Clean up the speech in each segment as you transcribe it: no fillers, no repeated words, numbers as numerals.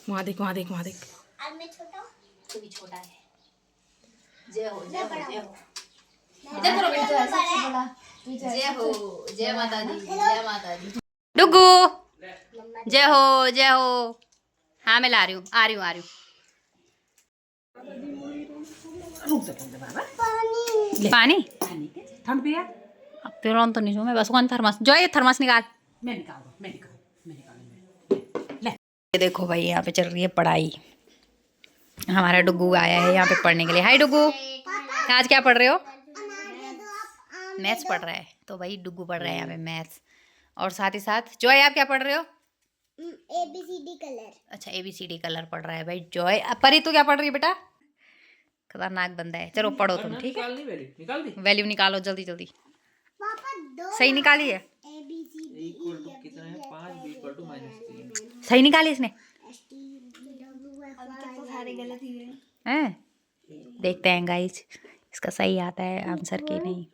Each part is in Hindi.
वहाँ देख वहाँ देख वहाँ देख। आज मैं छोटा हूँ, तू भी छोटा है। जय हो जय हो जय हो। इधर करो बेटा। जय हो जय माता दी जय माता दी। डुगू जय हो। हाँ मैं ला रही हूँ आ रही हूँ। पानी ठंड पे अब फिर तो नहीं जो मैं बस कौन थर्मस जो ये थर्मस निकाल। मैं निकाल ये देखो भाई यहाँ पे चल रही है पढ़ाई। हमारा डुगू आया है यहाँ पे पढ़ने के लिए। हाय डुगू, आज क्या पढ़ रहे हो? मैथ्स पढ़ रहा है। तो भाई डुगू पढ़ रहा है यहाँ पे मैथ्स। और साथ ही साथ जॉय आप क्या पढ़ रहे हो? ABCD colour. अच्छा ABCD कलर पढ़ रहा है भाई जॉय। परी तू क्या पढ़ रही है बेटा? खतरनाक बंदा है। चलो पढ़ो तुम, ठीक है? वैल्यू निकालो जल्दी जल्दी। सही निकाली है? सही निकाली इसने? हैं? देखते हैं गाइस इसका सही आता है आंसर कि नहीं।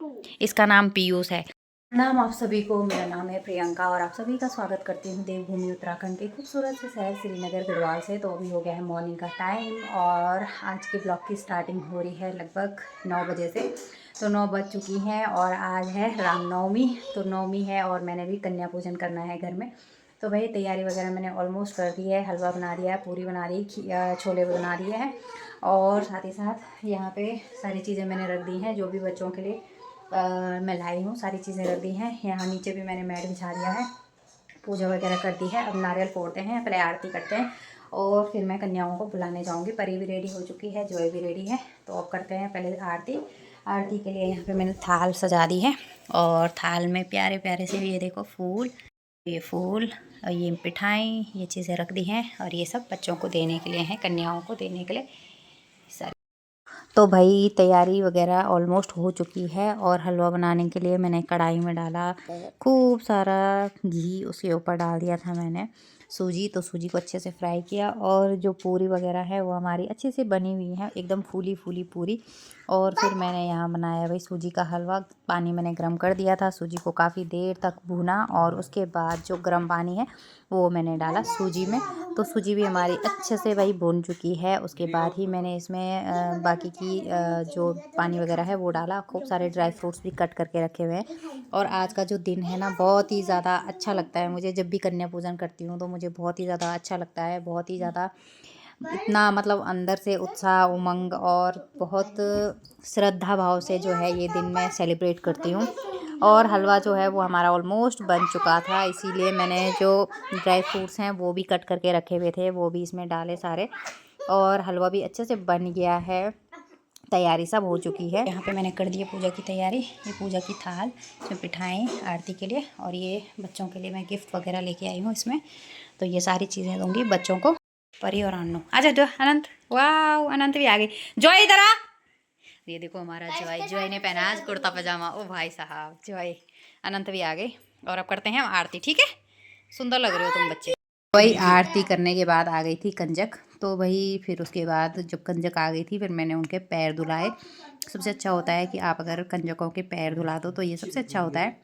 इसका नाम पीयूष है। नाम आप सभी को, मेरा नाम है प्रियंका और आप सभी का स्वागत करती हूँ देवभूमि उत्तराखंड के खूबसूरत से शहर श्रीनगर गढ़वाल से। तो अभी हो गया है मॉर्निंग का टाइम और आज के ब्लॉग की स्टार्टिंग हो रही है लगभग 9 बजे से। तो 9 बज चुकी हैं और आज है रामनवमी। तो नवमी है और मैंने भी कन्या पूजन करना है घर में। तो भाई तैयारी वगैरह मैंने ऑलमोस्ट कर दी है। हलवा बना दिया है, पूरी बना दी, छोले बना दिए हैं और साथ ही साथ यहाँ पे सारी चीज़ें मैंने रख दी हैं जो भी बच्चों के लिए मैं लाई हूँ। सारी चीज़ें रख दी हैं। यहाँ नीचे भी मैंने मैट बिछा दिया है, पूजा वगैरह कर दी है। अब नारियल फोड़ते हैं, पहले आरती करते हैं और फिर मैं कन्याओं को बुलाने जाऊँगी। परी भी रेडी हो चुकी है, जॉय भी रेडी है। तो अब करते हैं पहले आरती। आरती के लिए यहाँ पे मैंने थाल सजा दी है और थाल में प्यारे प्यारे से ये देखो फूल, ये फूल और ये मिठाई, ये चीज़ें रख दी हैं और ये सब बच्चों को देने के लिए हैं, कन्याओं को देने के लिए सारी। तो भाई तैयारी वगैरह ऑलमोस्ट हो चुकी है और हलवा बनाने के लिए मैंने कढ़ाई में डाला खूब सारा घी, उसके ऊपर डाल दिया था मैंने सूजी। तो सूजी को अच्छे से फ्राई किया और जो पूरी वगैरह है वो हमारी अच्छे से बनी हुई है, एकदम फूली फूली पूरी। और फिर मैंने यहाँ बनाया भाई सूजी का हलवा। पानी मैंने गर्म कर दिया था, सूजी को काफ़ी देर तक भूना और उसके बाद जो गर्म पानी है वो मैंने डाला सूजी में। तो सूजी भी हमारी अच्छे से भाई भून चुकी है। उसके बाद ही मैंने इसमें बाकी की जो पानी वगैरह है वो डाला। खूब सारे ड्राई फ्रूट्स भी कट करके रखे हुए हैं। और आज का जो दिन है ना बहुत ही ज़्यादा अच्छा लगता है मुझे। जब भी कन्या पूजन करती हूँ तो मुझे बहुत ही ज़्यादा अच्छा लगता है, बहुत ही ज़्यादा इतना मतलब अंदर से उत्साह, उमंग और बहुत श्रद्धा भाव से जो है ये दिन मैं सेलिब्रेट करती हूँ। और हलवा जो है वो हमारा ऑलमोस्ट बन चुका था, इसीलिए मैंने जो ड्राई फ्रूट्स हैं वो भी कट करके रखे हुए थे वो भी इसमें डाले सारे। और हलवा भी अच्छे से बन गया है, तैयारी सब हो चुकी है। यहाँ पे मैंने कर दी है पूजा की तैयारी। ये पूजा की थाल, इसमें मिठाई आरती के लिए और ये बच्चों के लिए मैं गिफ्ट वगैरह लेके आई हूँ इसमें। तो ये सारी चीज़ें दूँगी बच्चों को। परी और अन्नू आ जाओ। अनंत, वाह अनंत भी आ गई। जॉय इधर आ। ये देखो हमारा जॉय ने पहना आज कुर्ता पजामा। ओ भाई साहब जॉय, अनंत भी आ गए। और अब करते हैं हम आरती, ठीक है? सुंदर लग रहे हो तुम बच्चे। वही आरती करने के बाद आ गई थी कंजक। तो वही फिर उसके बाद जब कंजक आ गई थी फिर मैंने उनके पैर धुलाए। सबसे अच्छा होता है कि आप अगर कंजकों के पैर धुला दो तो ये सबसे अच्छा होता है।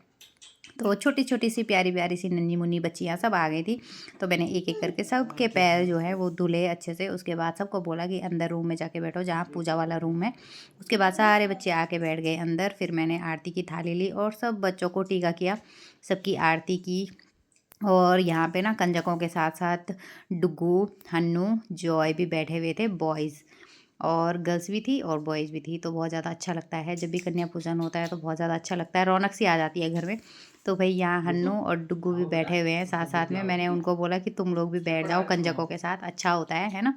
तो छोटी छोटी सी प्यारी प्यारी सी नन्ही मुन्नी बच्चियाँ सब आ गई थी। तो मैंने एक एक करके सबके पैर जो है वो धुले अच्छे से। उसके बाद सबको बोला कि अंदर रूम में जाके बैठो जहाँ पूजा वाला रूम है। उसके बाद सारे बच्चे आके बैठ गए अंदर। फिर मैंने आरती की थाली ली और सब बच्चों को टीका किया, सबकी आरती की। और यहाँ पे ना कंजकों के साथ साथ डुगू, हन्नू, जॉय भी बैठे हुए थे। बॉयज़ और गर्ल्स भी थी और बॉयज़ भी थी। तो बहुत ज़्यादा अच्छा लगता है जब भी कन्या पूजन होता है तो बहुत ज़्यादा अच्छा लगता है, रौनक सी आ जाती है घर में। तो भाई यहाँ हन्नू और डुगू भी बैठे हुए हैं साथ साथ में। मैंने उनको बोला कि तुम लोग भी बैठ जाओ कंजकों के साथ, अच्छा होता है ना?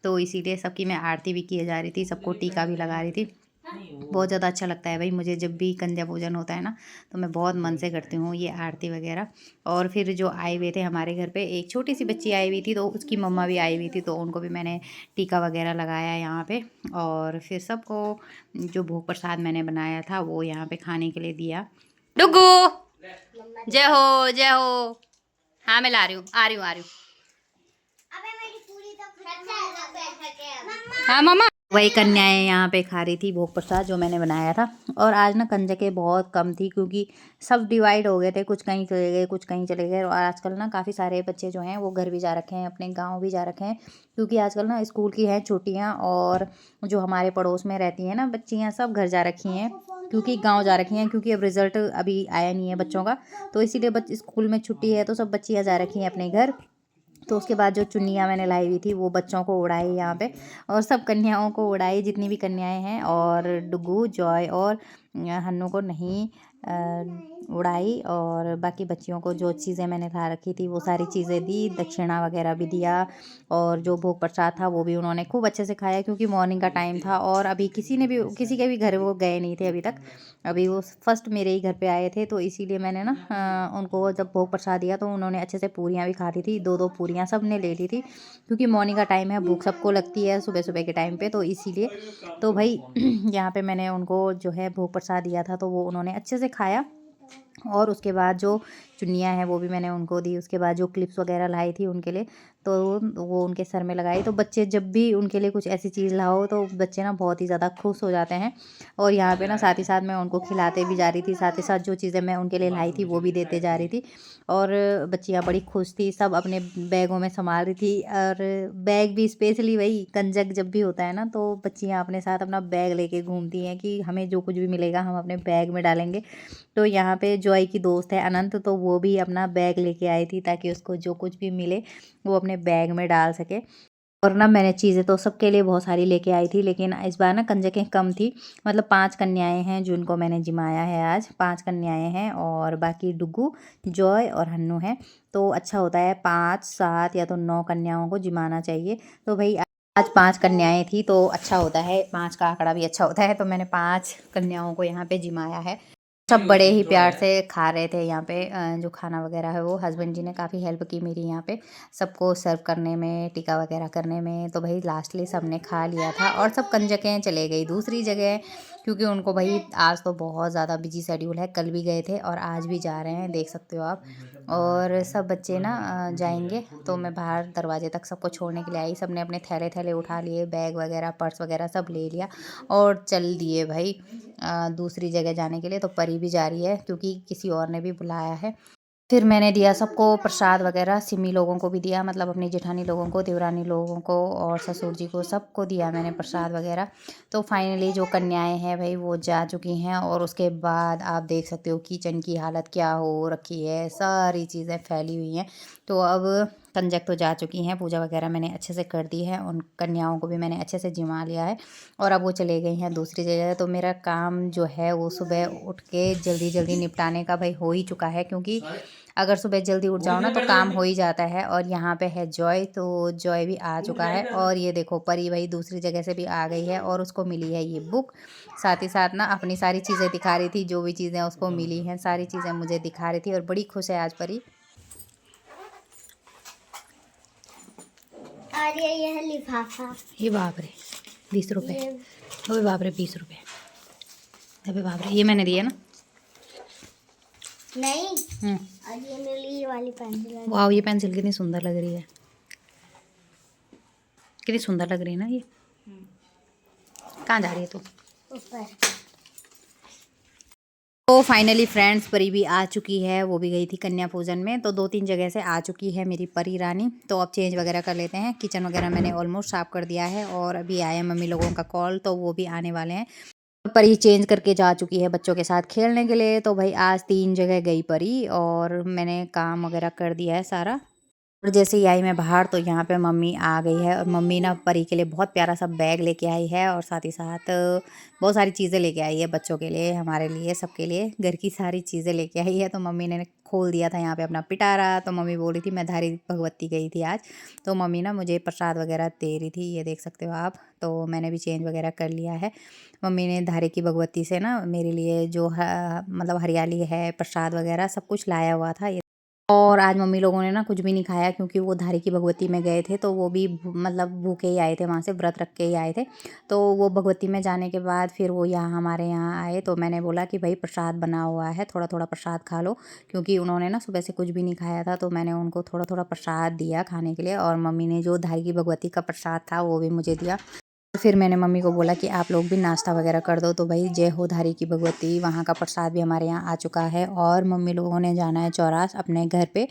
तो इसीलिए सबकी मैं आरती भी किए जा रही थी, सबको टीका भी लगा रही थी। बहुत ज़्यादा अच्छा लगता है भाई मुझे जब भी कन्या पूजन होता है ना, तो मैं बहुत मन से करती हूँ ये आरती वगैरह। और फिर जो आए हुए थे हमारे घर पे, एक छोटी सी बच्ची आई हुई थी तो उसकी मम्मा भी आई हुई थी, तो उनको भी मैंने टीका वगैरह लगाया यहाँ पे। और फिर सबको जो भोग प्रसाद मैंने बनाया था वो यहाँ पे खाने के लिए दिया। डुगू जय हो जय हो। हाँ मैं ला रही हूँ, आ रही हूँ। हाँ मम्मा वही कन्याएं यहाँ पे खा रही थी भोग प्रसाद जो मैंने बनाया था। और आज ना कंजकें बहुत कम थी क्योंकि सब डिवाइड हो गए थे, कुछ कहीं चले गए कुछ कहीं चले गए। और आजकल ना काफ़ी सारे बच्चे जो हैं वो घर भी जा रखे हैं, अपने गांव भी जा रखे हैं, क्योंकि आजकल ना स्कूल की हैं छुट्टियाँ। और जो हमारे पड़ोस में रहती हैं ना बच्चियाँ, सब घर जा रखी हैं क्योंकि गाँव जा रखी हैं, क्योंकि अब रिज़ल्ट अभी आया नहीं है बच्चों का, तो इसीलिए स्कूल में छुट्टी है तो सब बच्चियाँ जा रखी हैं अपने घर। तो उसके बाद जो चुन्नियाँ मैंने लाई हुई थी वो बच्चों को उड़ाई यहाँ पे, और सब कन्याओं को उड़ाई, जितनी भी कन्याएं हैं। और डुगू, जॉय और हन्नू को नहीं उड़ाई। और बाकी बच्चियों को जो चीज़ें मैंने ला रखी थी वो सारी चीज़ें दी, दक्षिणा वगैरह भी दिया। और जो भोग प्रसाद था वो भी उन्होंने खूब अच्छे से खाया, क्योंकि मॉर्निंग का टाइम था और अभी किसी के भी घर वो गए नहीं थे अभी तक। अभी वो फर्स्ट मेरे ही घर पे आए थे, तो इसीलिए मैंने ना उनको जब भोग प्रसाद दिया तो उन्होंने अच्छे से पूरियाँ भी खा ली थी, 2-2 पूरियाँ सब ने ले ली थी, क्योंकि मॉर्निंग का टाइम है, भूख सबको लगती है सुबह सुबह के टाइम पे, तो इसीलिए। तो भाई यहाँ पे मैंने उनको जो है भोग प्रसाद दिया था तो वो उन्होंने अच्छे से खाया। और उसके बाद जो चुन्नियाँ हैं वो भी मैंने उनको दी। उसके बाद जो क्लिप्स वगैरह लाई थी उनके लिए, तो वो उनके सर में लगाई। तो बच्चे जब भी उनके लिए कुछ ऐसी चीज़ लाओ तो बच्चे ना बहुत ही ज़्यादा खुश हो जाते हैं। और यहाँ पे ना साथ ही साथ मैं उनको खिलाते भी जा रही थी, साथ ही साथ जो चीज़ें मैं उनके लिए लाई थी वो भी देते जा रही थी। और बच्चियाँ बड़ी खुश थी, सब अपने बैगों में संभाल रही थी। और बैग भी स्पेशली वही कंजक जब भी होता है ना तो बच्चियाँ अपने साथ अपना बैग लेके घूमती हैं कि हमें जो कुछ भी मिलेगा हम अपने बैग में डालेंगे। तो यहाँ पे जॉय की दोस्त है अनंत, तो वो भी अपना बैग लेके आई थी ताकि उसको जो कुछ भी मिले वो अपने बैग में डाल सके। और ना मैंने चीज़ें तो सबके लिए बहुत सारी लेके आई थी, लेकिन इस बार ना कंजकें कम थी। मतलब 5 कन्याएं हैं जिनको मैंने जिमाया है आज, 5 कन्याएं हैं और बाकी डुगू, जॉय और हन्नू हैं। तो अच्छा होता है 5, 7 या तो 9 कन्याओं को जिमाना चाहिए। तो भाई आज 5 कन्याएं थी तो अच्छा होता है, 5 का आंकड़ा भी अच्छा होता है, तो मैंने 5 कन्याओं को यहाँ पे जिमाया है। सब बड़े ही प्यार से खा रहे थे यहाँ पे। जो खाना वगैरह है वो हस्बैंड जी ने काफ़ी हेल्प की मेरी यहाँ पे सबको सर्व करने में, टीका वगैरह करने में। तो भाई लास्टली सब ने खा लिया था और सब कंजकें चले गई दूसरी जगह, क्योंकि उनको भाई आज तो बहुत ज़्यादा बिजी शेड्यूल है, कल भी गए थे और आज भी जा रहे हैं, देख सकते हो आप। और सब बच्चे ना जाएंगे तो मैं बाहर दरवाजे तक सबको छोड़ने के लिए आई। सब ने अपने थैले थैले उठा लिए, बैग वगैरह पर्स वगैरह सब ले लिया और चल दिए भाई दूसरी जगह जाने के लिए। तो परी भी जा रही है क्योंकि किसी और ने भी बुलाया है। फिर मैंने दिया सबको प्रसाद वगैरह, सिमी लोगों को भी दिया, मतलब अपनी जेठानी लोगों को, देवरानी लोगों को और ससुर जी को, सबको दिया मैंने प्रसाद वगैरह। तो फाइनली जो कन्याएं हैं भाई वो जा चुकी हैं। और उसके बाद आप देख सकते हो किचन की हालत क्या हो रखी है, सारी चीज़ें फैली हुई हैं। तो अब कंजक तो जा चुकी हैं, पूजा वगैरह मैंने अच्छे से कर दी है, उन कन्याओं को भी मैंने अच्छे से जिमा लिया है और अब वो चले गई हैं दूसरी जगह। तो मेरा काम जो है वो सुबह उठ के जल्दी जल्दी निपटाने का भाई हो ही चुका है, क्योंकि अगर सुबह जल्दी उठ जाओ ना तो काम हो ही जाता है। और यहाँ पे है जॉय, तो जॉय भी आ चुका है। और ये देखो परी भाई दूसरी जगह से भी आ गई है और उसको मिली है ये बुक। साथ ही साथ ना अपनी सारी चीज़ें दिखा रही थी, जो भी चीज़ें उसको मिली हैं सारी चीज़ें मुझे दिखा रही थी और बड़ी खुश है आज परी। और ये है लिफाफा। ये बाप रे 20 रुपये, अबे बाप रे 20 रुपये, अबे बाप रे ये मैंने दिया ना। नहीं। और ये मिली ये वाली पेंसिल। वाह ये पेंसिल कितनी सुंदर लग रही है, कितनी सुंदर लग रही है ना ये। कहाँ जा रही है तू? ऊपर। तो फाइनली फ्रेंड्स परी भी आ चुकी है, वो भी गई थी कन्या पूजन में। तो 2-3 जगह से आ चुकी है मेरी परी रानी। तो अब चेंज वगैरह कर लेते हैं, किचन वगैरह मैंने ऑलमोस्ट साफ़ कर दिया है और अभी आया मम्मी लोगों का कॉल, तो वो भी आने वाले हैं। परी चेंज करके जा चुकी है बच्चों के साथ खेलने के लिए। तो भाई आज 3 जगह गई परी और मैंने काम वगैरह कर दिया है सारा। और जैसे ही आई मैं बाहर तो यहाँ पे मम्मी आ गई है और मम्मी ना परी के लिए बहुत प्यारा सा बैग लेके आई है और साथ ही साथ बहुत सारी चीज़ें लेके आई है बच्चों के लिए, हमारे लिए, सबके लिए घर की सारी चीज़ें लेके आई है। तो मम्मी ने खोल दिया था यहाँ पे अपना पिटारा। तो मम्मी बोल रही थी मैं धारी भगवती गई थी आज, तो मम्मी ना मुझे प्रसाद वगैरह दे रही थी, ये देख सकते हो आप। तो मैंने भी चेंज वगैरह कर लिया है। मम्मी ने धारे की भगवती से ना मेरे लिए जो मतलब हरियाली है, प्रसाद वगैरह सब कुछ लाया हुआ था। और आज मम्मी लोगों ने ना कुछ भी नहीं खाया, क्योंकि वो धारी की भगवती में गए थे तो वो भी मतलब भूखे ही आए थे, वहाँ से व्रत रख के ही आए थे। तो वो भगवती में जाने के बाद फिर वो यहाँ हमारे यहाँ आए, तो मैंने बोला कि भाई प्रसाद बना हुआ है, थोड़ा थोड़ा प्रसाद खा लो, क्योंकि उन्होंने ना सुबह से कुछ भी नहीं खाया था। तो मैंने उनको थोड़ा थोड़ा प्रसाद दिया खाने के लिए और मम्मी ने जो धारी की भगवती का प्रसाद था वो भी मुझे दिया। फिर मैंने मम्मी को बोला कि आप लोग भी नाश्ता वगैरह कर दो। तो भाई जय हो धारी की भगवती, वहाँ का प्रसाद भी हमारे यहाँ आ चुका है और मम्मी लोगों ने जाना है चौरास अपने घर पे,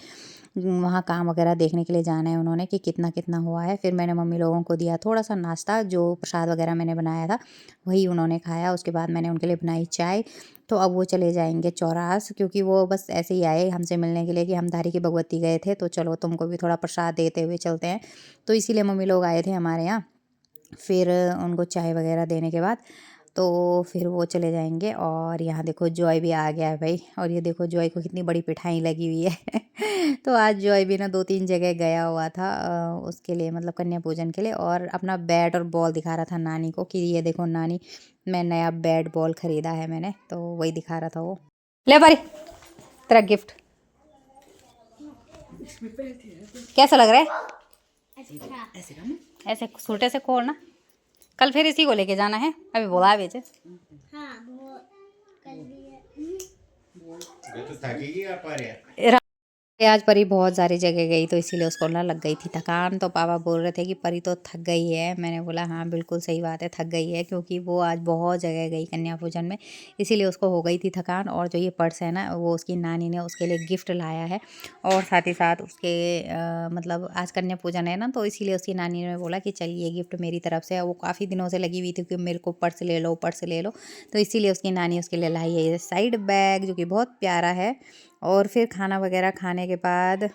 वहाँ काम वगैरह देखने के लिए जाना है उन्होंने कि कितना कितना हुआ है। फिर मैंने मम्मी लोगों को दिया थोड़ा सा नाश्ता, जो प्रसाद वगैरह मैंने बनाया था वही उन्होंने खाया। उसके बाद मैंने उनके लिए बनाई चाय। तो अब वो चले जाएंगे चौरास, क्योंकि वो बस ऐसे ही आए हमसे मिलने के लिए कि हम धारी की भगवती गए थे तो चलो तुमको भी थोड़ा प्रसाद देते हुए चलते हैं। तो इसीलिए मम्मी लोग आए थे हमारे यहाँ। फिर उनको चाय वगैरह देने के बाद तो फिर वो चले जाएंगे। और यहाँ देखो जॉय भी आ गया है भाई, और ये देखो जॉय को कितनी बड़ी पिठाई लगी हुई है तो आज जॉय भी ना 2-3 जगह गया हुआ था उसके लिए, मतलब कन्या पूजन के लिए, और अपना बैट और बॉल दिखा रहा था नानी को कि ये देखो नानी, मैं नया बैट बॉल ख़रीदा है मैंने, तो वही दिखा रहा था वो। ले बारी तेरा गिफ्ट कैसा लग रहा है? अच्छा। ऐसे छोटे से खोलना, कल फिर इसी को लेके जाना है, अभी बोला बेचे। हाँ वो कर दिया। आज परी बहुत सारी जगह गई तो इसीलिए उसको ना लग गई थी थकान। तो पापा बोल रहे थे कि परी तो थक गई है। मैंने बोला हाँ बिल्कुल सही बात है, थक गई है, क्योंकि वो आज बहुत जगह गई कन्या पूजन में, इसीलिए उसको हो गई थी थकान। और जो ये पर्स है ना, वो उसकी नानी ने उसके लिए गिफ्ट लाया है, और साथ ही साथ उसके मतलब आज कन्या पूजन है ना, तो इसीलिए उसकी नानी ने बोला कि चलिए ये गिफ्ट मेरी तरफ से। वो काफ़ी दिनों से लगी हुई थी कि मेरे को पर्स ले लो पर्स ले लो, तो इसीलिए उसकी नानी उसके लिए लाई है ये साइड बैग, जो कि बहुत प्यारा है। और फिर खाना वगैरह खाने के बाद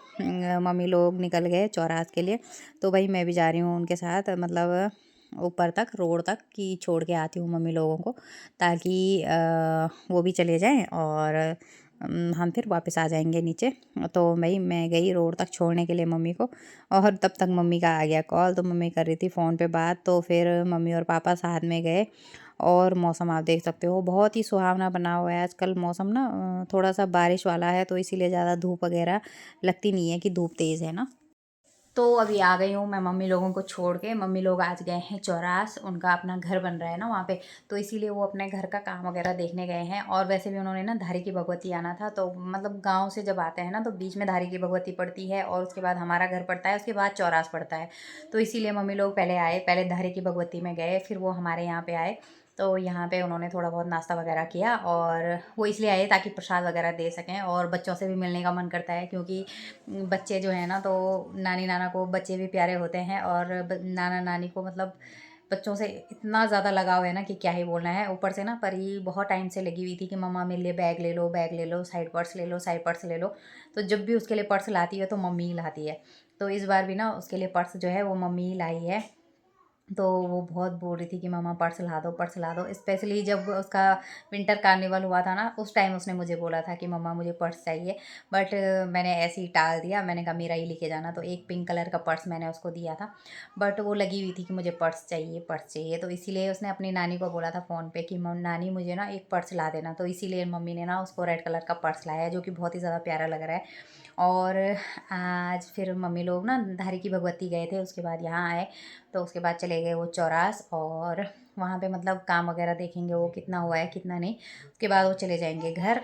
मम्मी लोग निकल गए चौरास के लिए। तो भाई मैं भी जा रही हूँ उनके साथ, मतलब ऊपर तक रोड तक कि छोड़ के आती हूँ मम्मी लोगों को, ताकि वो भी चले जाएं और हम फिर वापस आ जाएंगे नीचे। तो भाई मैं गई रोड तक छोड़ने के लिए मम्मी को, और तब तक मम्मी का आ गया कॉल। तो मम्मी कर रही थी फ़ोन पे बात, तो फिर मम्मी और पापा साथ में गए। और मौसम आप देख सकते हो बहुत ही सुहावना बना हुआ है आजकल मौसम ना, थोड़ा सा बारिश वाला है, तो इसीलिए ज़्यादा धूप वगैरह लगती नहीं है कि धूप तेज़ है ना। तो अभी आ गई हूँ मैं मम्मी लोगों को छोड़ के। मम्मी लोग आज गए हैं चौरास, उनका अपना घर बन रहा है ना वहाँ पे, तो इसीलिए वो अपने घर का काम वगैरह देखने गए हैं। और वैसे भी उन्होंने ना धारी की भगवती आना था, तो मतलब गांव से जब आते हैं ना, तो बीच में धारी की भगवती पड़ती है और उसके बाद हमारा घर पड़ता है, उसके बाद चौरास पड़ता है। तो इसीलिए मम्मी लोग पहले आए, पहले धारी की भगवती में गए, फिर वो हमारे यहाँ पर आए। तो यहाँ पे उन्होंने थोड़ा बहुत नाश्ता वगैरह किया, और वो इसलिए आए ताकि प्रसाद वगैरह दे सकें, और बच्चों से भी मिलने का मन करता है, क्योंकि बच्चे जो है ना, तो नानी नाना को बच्चे भी प्यारे होते हैं, और नाना नानी को मतलब बच्चों से इतना ज़्यादा लगाव है ना कि क्या ही बोलना है। ऊपर से ना परी बहुत टाइम से लगी हुई थी कि मम्मा मेरे लिए बैग ले लो, साइड पर्स ले लो, साइड पर्स ले लो। तो जब भी उसके लिए पर्स लाती है तो मम्मी ही लाती है। तो इस बार भी ना उसके लिए पर्स जो है वो मम्मी ही लाई है। तो वो बहुत बोल रही थी कि मम्मा पर्स ला दो पर्स ला दो। स्पेशली जब उसका विंटर कार्निवल हुआ था ना, उस टाइम उसने मुझे बोला था कि मम्मा मुझे पर्स चाहिए, बट मैंने ऐसे ही टाल दिया। मैंने कहा मेरा ही लेके जाना, तो एक पिंक कलर का पर्स मैंने उसको दिया था, बट वो लगी हुई थी कि मुझे पर्स चाहिए पर्स चाहिए। तो इसीलिए उसने अपनी नानी को बोला था फ़ोन पे कि नानी मुझे ना एक पर्स ला देना। तो इसीलिए मम्मी ने ना उसको रेड कलर का पर्स लाया है, जो कि बहुत ही ज़्यादा प्यारा लग रहा है। और आज फिर मम्मी लोग ना धारी की भगवती गए थे, उसके बाद यहाँ आए, तो उसके बाद चले गए वो चौरास, और वहाँ पे मतलब काम वगैरह देखेंगे वो कितना हुआ है कितना नहीं, उसके बाद वो चले जाएंगे घर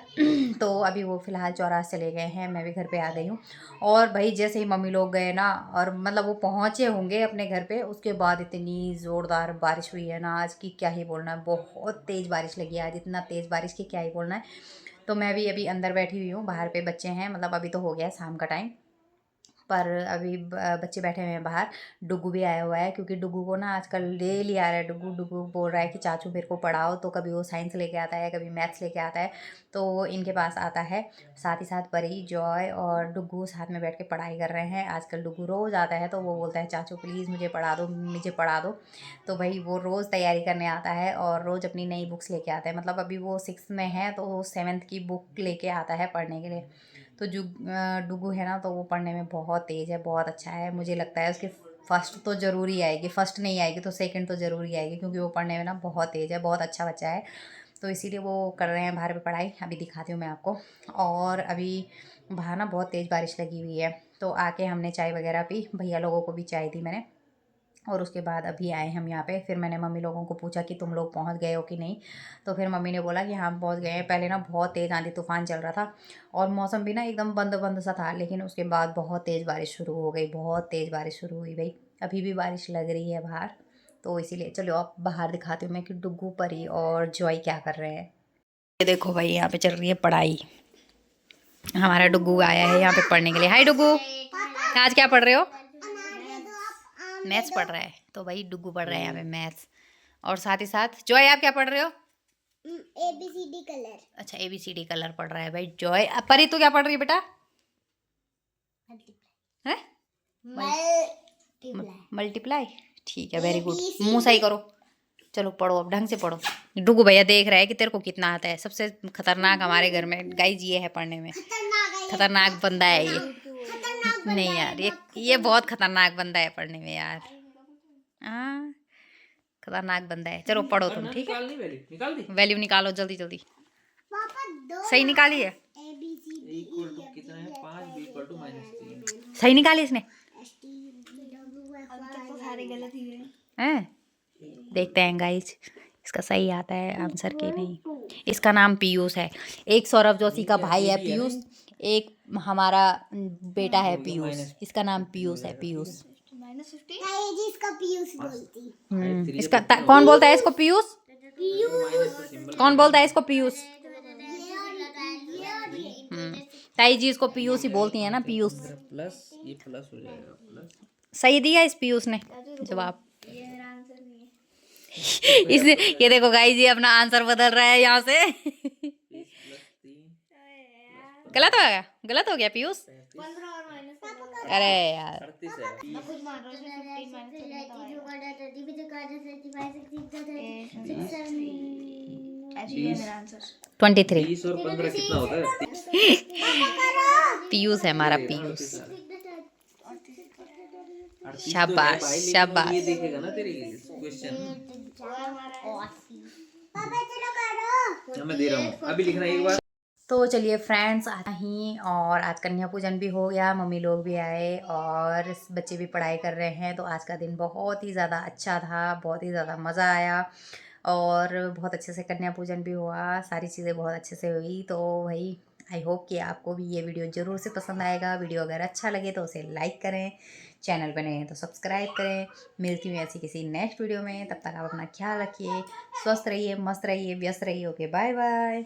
तो अभी वो फ़िलहाल चौरास चले गए हैं, मैं भी घर पे आ गई हूँ। और भाई जैसे ही मम्मी लोग गए ना, और मतलब वो पहुँचे होंगे अपने घर पे, उसके बाद इतनी ज़ोरदार बारिश हुई है ना आज की क्या ही बोलना है। बहुत तेज़ बारिश लगी है आज, इतना तेज़ बारिश की क्या ही बोलना है। तो मैं भी अभी अंदर बैठी हुई हूँ, बाहर पे बच्चे हैं, मतलब अभी तो हो गया शाम का टाइम, पर अभी बच्चे बैठे हुए हैं बाहर। डुगू भी आया हुआ है, क्योंकि डुगू को ना आजकल डेली आ रहा है। डुगू डुगू बोल रहा है कि चाचू मेरे को पढ़ाओ, तो कभी वो साइंस लेके आता है, कभी मैथ्स लेके आता है, तो वो इनके पास आता है। साथ ही साथ परी, जॉय और डुगू साथ में बैठ के पढ़ाई कर रहे हैं। आजकल डुगू रोज़ आता है, तो वो बोलता है चाचू प्लीज़ मुझे पढ़ा दो, मुझे पढ़ा दो। तो भाई वो रोज़ तैयारी करने आता है, और रोज़ अपनी नई बुक्स लेके आता है। मतलब अभी वो 6th में है, तो वो 7th की बुक लेके आता है पढ़ने के लिए। तो जो डुगू है ना, तो वो पढ़ने में बहुत तेज़ है, बहुत अच्छा है। मुझे लगता है उसकी फ़र्स्ट तो ज़रूरी आएगी, फ़र्स्ट नहीं आएगी तो सेकंड तो ज़रूरी आएगी, क्योंकि वो पढ़ने में ना बहुत तेज़ है, बहुत अच्छा बच्चा है। तो इसीलिए वो कर रहे हैं बाहर पे पढ़ाई। अभी दिखाती हूँ मैं आपको। और अभी बाहर ना बहुत तेज़ बारिश लगी हुई है, तो आके हमने चाय वगैरह पी, भैया लोगों को भी चाय दी मैंने। और उसके बाद अभी आए हम यहाँ पे। फिर मैंने मम्मी लोगों को पूछा कि तुम लोग पहुँच गए हो कि नहीं, तो फिर मम्मी ने बोला कि हाँ पहुँच गए हैं। पहले ना बहुत तेज़ आंधी तूफान चल रहा था, और मौसम भी ना एकदम बंद बंद सा था, लेकिन उसके बाद बहुत तेज़ बारिश शुरू हो गई, बहुत तेज़ बारिश शुरू हुई भाई। अभी भी बारिश लग रही है बाहर, तो इसीलिए चलो अब बाहर दिखाती हूँ मैं कि डुग्गू, परी और जॉय क्या कर रहे हैं। ये देखो भाई, यहाँ पे चल रही है पढ़ाई। हमारा डुग्गू आया है यहाँ पे पढ़ने के लिए। हाय डुग्गू, आज क्या पढ़ रहे हो? मैथ्स पढ़ रहा है। तो भाई डुग्गू पढ़ रहा है यहाँ पे मैथ्स, और साथ ही साथ जॉय आप क्या पढ़ रहे हो? ABCD colour. अच्छा, ABCD कलर पढ़ रहा है भाई जॉय। परी तू क्या पढ़ रही है बेटा? है मल्टीप्लाई। ठीक है, वेरी गुड। मुंह सही करो। चलो पढ़ो, अब ढंग से पढ़ो। डुगू भैया देख रहा है कि तेरे को कितना आता है। सबसे खतरनाक हमारे घर में गाइज ये है पढ़ने में। खतरनाक बंदा है ये। नहीं यार, ये बहुत खतरनाक बंदा है पढ़ने में यार। हाँ, खतरनाक बंदा है। चलो पढ़ो तुम, ठीक है? वैल्यू निकालो जल्दी जल्दी। सही निकाली है? सही निकाली इसने? हैं? देखते हैं गाइज इसका सही आता है आंसर कि नहीं। इसका नाम पीयूष है। एक सौरभ जोशी का भाई है पीयूष, एक हमारा बेटा है पीयूष। इसका नाम पीयूष है, पीयूष। इसका पीयूष बोलती। इसका कौन बोलता है इसको पीयूष? कौन बोलता है इसको पीयूष? ताई जी इसको पीयूष ही बोलती है ना, पीयूष। प्लस ये प्लस हो जाएगा, प्लस। सही दिया इस पीयूष ने जवाब। इसने ये देखो गाइस, ये अपना आंसर बदल रहा है यहाँ से। गलत हो गया, गलत हो गया पीयूष। अरे यार, ट्वेंटी 23। 20 और 15 कितना होता है? पीयूष है हमारा, पीयूष। शाबाश भाई, लेकिन शाबाश। ये देखेगा ना तेरे क्वेश्चन। मैं दे रहा हूँ, अभी लिखना एक बार। तो चलिए फ्रेंड्स, आज ही और आज कन्या पूजन भी हो गया, मम्मी लोग भी आए और बच्चे भी पढ़ाई कर रहे हैं। तो आज का दिन बहुत ही ज़्यादा अच्छा था, बहुत ही ज़्यादा मज़ा आया और बहुत अच्छे से कन्या पूजन भी हुआ, सारी चीज़ें बहुत अच्छे से हुई। तो भाई आई होप कि आपको भी ये वीडियो ज़रूर से पसंद आएगा। वीडियो अगर अच्छा लगे तो उसे लाइक करें, चैनल पर नए हैं तो सब्सक्राइब करें। मिलती हूँ ऐसी किसी नेक्स्ट वीडियो में, तब तक आप अपना ख्याल रखिए, स्वस्थ रहिए, मस्त रहिए, व्यस्त रहिए। Okay, bye bye.